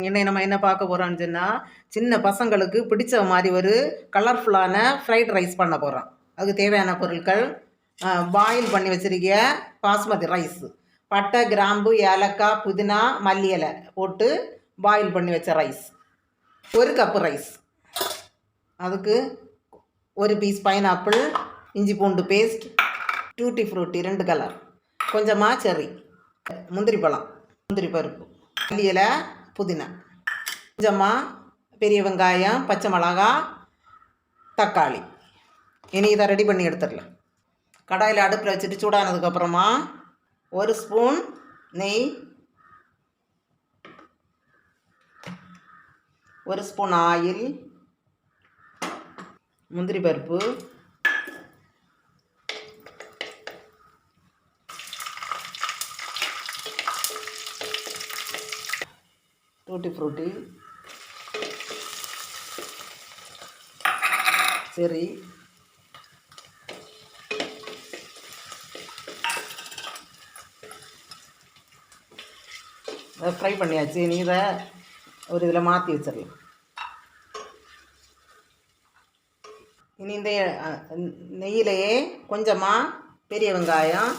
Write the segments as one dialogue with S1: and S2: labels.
S1: இன்னைக்கு நம்ம என்ன பார்க்க போகிறோம்னு சொன்னால், சின்ன பசங்களுக்கு பிடிச்ச மாதிரி ஒரு கலர்ஃபுல்லான ஃப்ரைட் ரைஸ் பண்ண போகிறோம். அதுக்கு தேவையான பொருட்கள்: பாயில் பண்ணி வச்சிருக்கிய பாஸ்மதி ரைஸ், பட்டை, கிராம்பு, ஏலக்காய், புதினா, மல்லி இலை போட்டு பாயில் பண்ணி வச்ச ரைஸ், ஒரு கப்பு ரைஸ். அதுக்கு ஒரு பீஸ் பைனாப்பிள், இஞ்சி பூண்டு பேஸ்ட், டூட்டி ஃப்ரூட்டி 2 கலர், கொஞ்சமாக செர்ரி, முந்திரி பழம், முந்திரி பருப்பு, மல்லி இலை, புதினா, கொஞ்சமாக பெரிய வெங்காயம், பச்சை மிளகா, தக்காளி. இனி இதை ரெடி பண்ணி எடுத்துடலாம். கடாயில் அடுப்பில் வச்சுட்டு சூடானதுக்கப்புறமா 1 ஸ்பூன் நெய், 1 ஸ்பூன் ஆயில், முந்திரி பருப்பு, டூட்டி ஃப்ரூட்டி, செர்ரி, அதை ஃப்ரை பண்ணியாச்சு. நீ இதை ஒரு இதில் மாற்றி வச்சிடலாம். இனி இந்த நெய்யிலேயே கொஞ்சமாக பெரிய வெங்காயம்,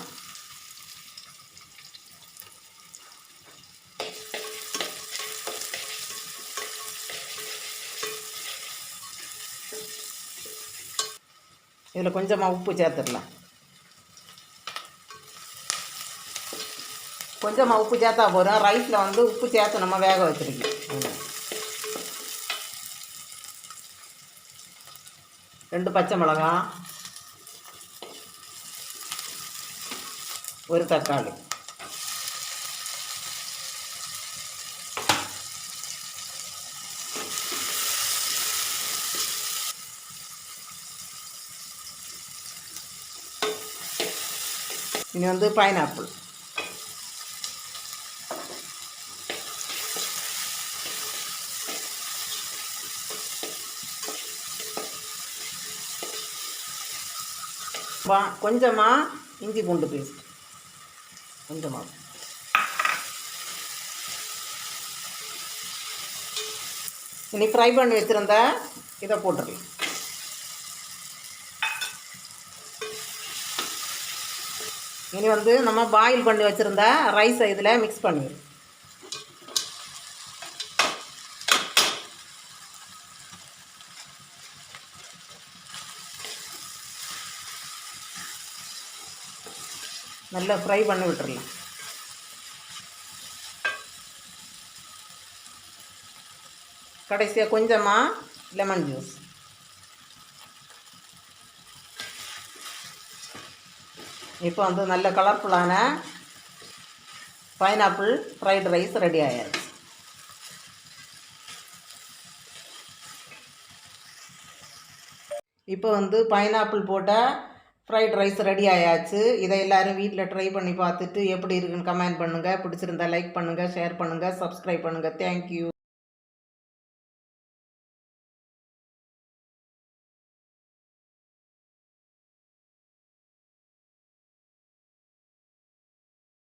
S1: இதில் கொஞ்சமாக உப்பு சேர்த்துடலாம். கொஞ்சமாக உப்பு சேர்த்தா போதும். ரைஸில் வந்து உப்பு சேர்த்து நம்ம வேக வச்சுருக்கோம். 2 பச்சை மிளகா, 1 தக்காளி, இனி வந்து பைனாப்பிள், கொஞ்சமாக இஞ்சி பூண்டு பேஸ்ட், கொஞ்சமாக. இனி ஃப்ரை பண்ணி வச்சுருந்த இதை போட்டுடலாம். இனி வந்து நம்ம பாயில் பண்ணி வச்சுருந்த ரைஸை இதில் மிக்ஸ் பண்ணிடுவோம். நல்லா ஃப்ரை பண்ணி விட்டுடலாம். கடைசியாக கொஞ்சமாக லெமன் ஜூஸ். இப்போ வந்து நல்ல கலர்ஃபுல்லான பைனாப்பிள் ஃப்ரைட் ரைஸ் ரெடி ஆயாச்சு. இப்போ வந்து பைனாப்பிள் போட்ட ஃப்ரைட் ரைஸ் ரெடி ஆயாச்சு. இதை எல்லோரும் வீட்டில் ட்ரை பண்ணி பார்த்துட்டு எப்படி இருக்குன்னு கமெண்ட் பண்ணுங்கள். பிடிச்சிருந்தா லைக் பண்ணுங்கள், ஷேர் பண்ணுங்கள், சப்ஸ்கிரைப் பண்ணுங்கள். தேங்க்யூ.